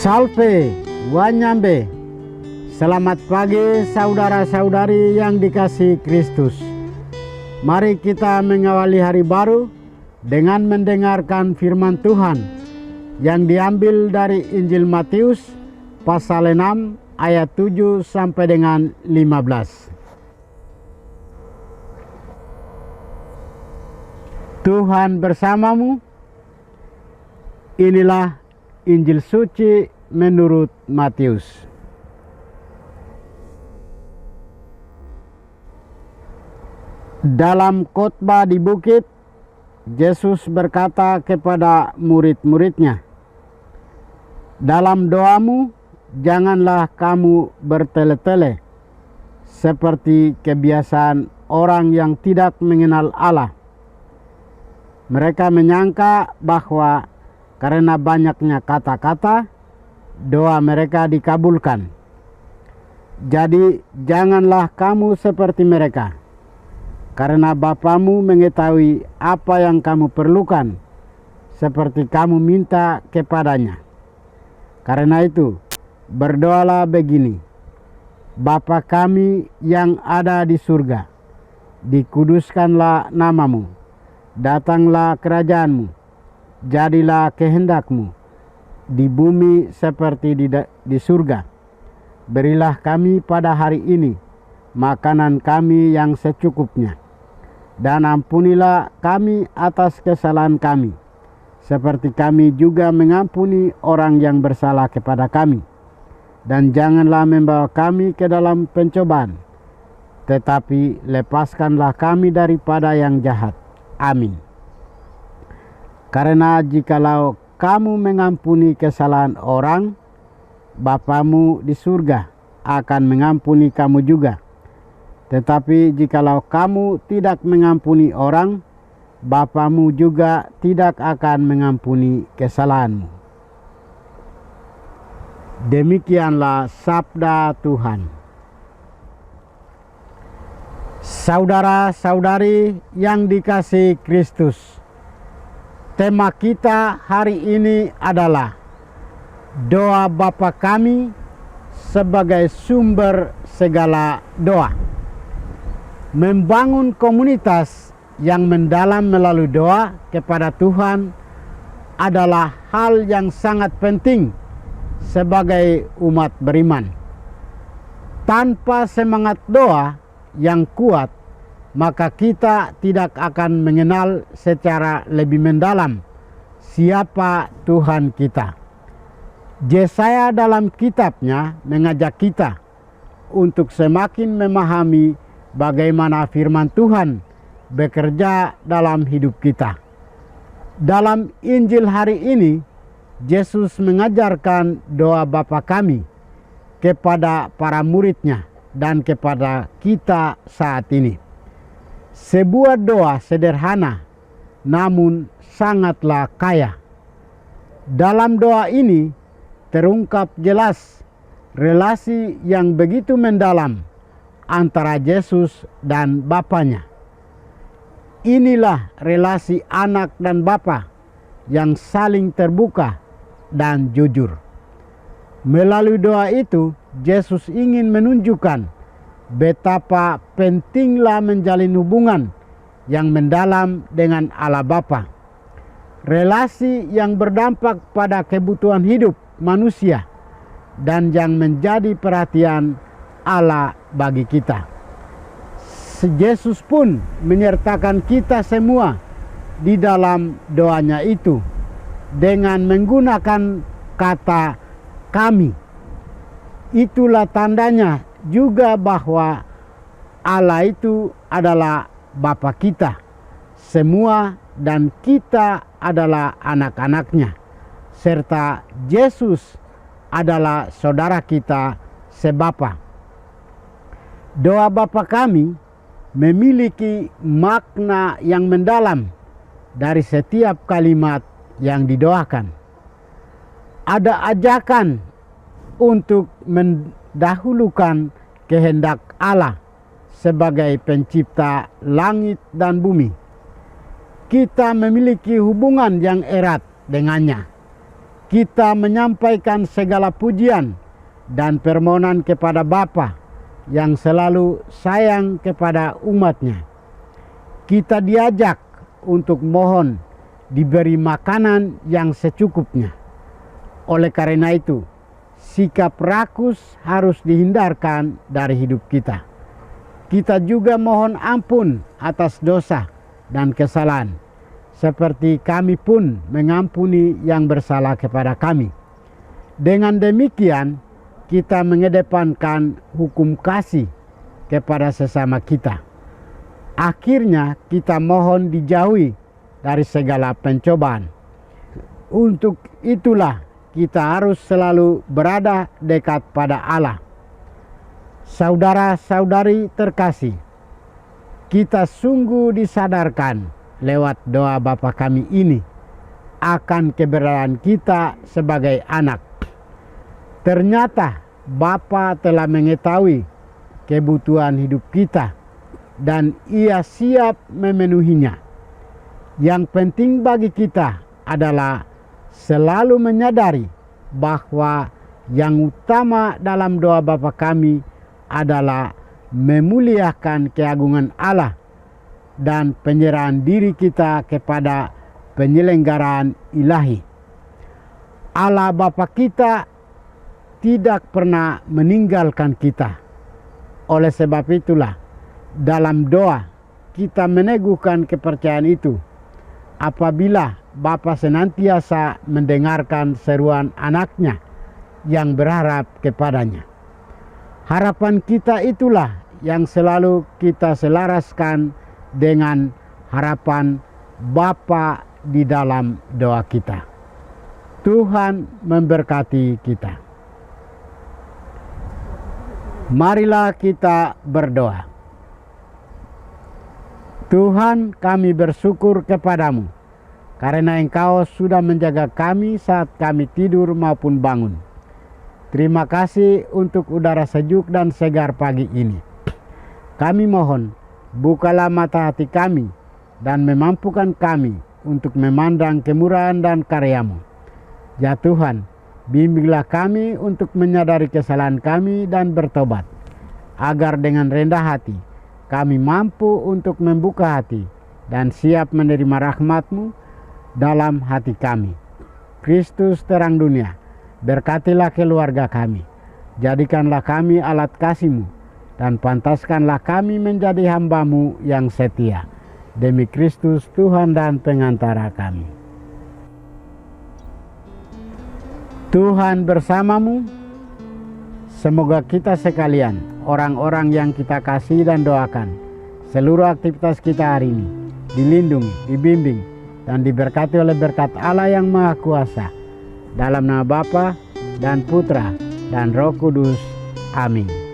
Salve, Wanyambe. Selamat pagi saudara-saudari yang dikasihi Kristus. Mari kita mengawali hari baru dengan mendengarkan firman Tuhan yang diambil dari Injil Matius pasal 6 ayat 7 sampai dengan 15. Tuhan bersamamu. Inilah Injil suci menurut Matius. Dalam khotbah di bukit, Yesus berkata kepada murid-muridnya, "Dalam doamu, janganlah kamu bertele-tele, seperti kebiasaan orang yang tidak mengenal Allah. Mereka menyangka bahwa karena banyaknya kata-kata, doa mereka dikabulkan. Jadi janganlah kamu seperti mereka, karena Bapamu mengetahui apa yang kamu perlukan, seperti kamu minta kepadanya. Karena itu, berdoalah begini: Bapa kami yang ada di surga, dikuduskanlah namamu, datanglah kerajaanmu, jadilah kehendakmu di bumi seperti di surga. Berilah kami pada hari ini makanan kami yang secukupnya. Dan ampunilah kami atas kesalahan kami, seperti kami juga mengampuni orang yang bersalah kepada kami. Dan janganlah membawa kami ke dalam pencobaan, tetapi lepaskanlah kami daripada yang jahat. Amin. Karena jikalau kamu mengampuni kesalahan orang, Bapamu di surga akan mengampuni kamu juga. Tetapi jikalau kamu tidak mengampuni orang, Bapamu juga tidak akan mengampuni kesalahanmu." Demikianlah sabda Tuhan. Saudara-saudari yang dikasihi Kristus, tema kita hari ini adalah doa Bapa kami sebagai sumber segala doa. Membangun komunitas yang mendalam melalui doa kepada Tuhan adalah hal yang sangat penting sebagai umat beriman. Tanpa semangat doa yang kuat, maka kita tidak akan mengenal secara lebih mendalam siapa Tuhan kita. Yesaya dalam kitabnya mengajak kita untuk semakin memahami bagaimana firman Tuhan bekerja dalam hidup kita. Dalam Injil hari ini, Yesus mengajarkan doa Bapa kami kepada para muridnya dan kepada kita saat ini. Sebuah doa sederhana namun sangatlah kaya. Dalam doa ini terungkap jelas relasi yang begitu mendalam antara Yesus dan Bapanya. Inilah relasi anak dan Bapa yang saling terbuka dan jujur. Melalui doa itu, Yesus ingin menunjukkan betapa pentinglah menjalin hubungan yang mendalam dengan Allah Bapa. Relasi yang berdampak pada kebutuhan hidup manusia dan yang menjadi perhatian Allah bagi kita. Yesus pun menyertakan kita semua di dalam doanya itu dengan menggunakan kata kami. Itulah tandanya juga bahwa Allah itu adalah Bapa kita semua dan kita adalah anak-anaknya, serta Yesus adalah saudara kita sebapa. Doa Bapa kami memiliki makna yang mendalam dari setiap kalimat yang didoakan. Ada ajakan untuk mendahulukan kehendak Allah sebagai pencipta langit dan bumi. Kita memiliki hubungan yang erat dengannya. kita menyampaikan segala pujian dan permohonan kepada Bapa yang selalu sayang kepada umatnya. Kita diajak untuk mohon diberi makanan yang secukupnya. Oleh karena itu, sikap rakus harus dihindarkan dari hidup kita. Kita juga mohon ampun atas dosa dan kesalahan, seperti kami pun mengampuni yang bersalah kepada kami. Dengan demikian, kita mengedepankan hukum kasih kepada sesama kita. Akhirnya kita mohon dijauhi dari segala pencobaan. Untuk itulah kita harus selalu berada dekat pada Allah. Saudara-saudari terkasih, kita sungguh disadarkan lewat doa Bapa kami ini akan keberadaan kita sebagai anak. Ternyata Bapa telah mengetahui kebutuhan hidup kita dan Ia siap memenuhinya. Yang penting bagi kita adalah selalu menyadari bahwa yang utama dalam doa Bapa kami adalah memuliakan keagungan Allah dan penyerahan diri kita kepada penyelenggaraan ilahi. Allah Bapa kita tidak pernah meninggalkan kita. Oleh sebab itulah dalam doa kita meneguhkan kepercayaan itu. Apabila Bapa senantiasa mendengarkan seruan anaknya yang berharap kepadanya. Harapan kita itulah yang selalu kita selaraskan dengan harapan Bapa di dalam doa kita. Tuhan memberkati kita. Marilah kita berdoa. Tuhan, kami bersyukur kepadamu karena Engkau sudah menjaga kami saat kami tidur maupun bangun. Terima kasih untuk udara sejuk dan segar pagi ini. Kami mohon, bukalah mata hati kami dan memampukan kami untuk memandang kemurahan dan karya-Mu. Ya Tuhan, bimbinglah kami untuk menyadari kesalahan kami dan bertobat, agar dengan rendah hati kami mampu untuk membuka hati dan siap menerima rahmat-Mu dalam hati kami. Kristus terang dunia, berkatilah keluarga kami, jadikanlah kami alat kasih-Mu, dan pantaskanlah kami menjadi hamba-Mu yang setia. Demi Kristus Tuhan dan pengantara kami. Tuhan bersamamu. Semoga kita sekalian, orang-orang yang kita kasih dan doakan, seluruh aktivitas kita hari ini dilindungi, dibimbing, dan diberkati oleh berkat Allah yang Maha Kuasa. Dalam nama Bapa dan Putra dan Roh Kudus. Amin.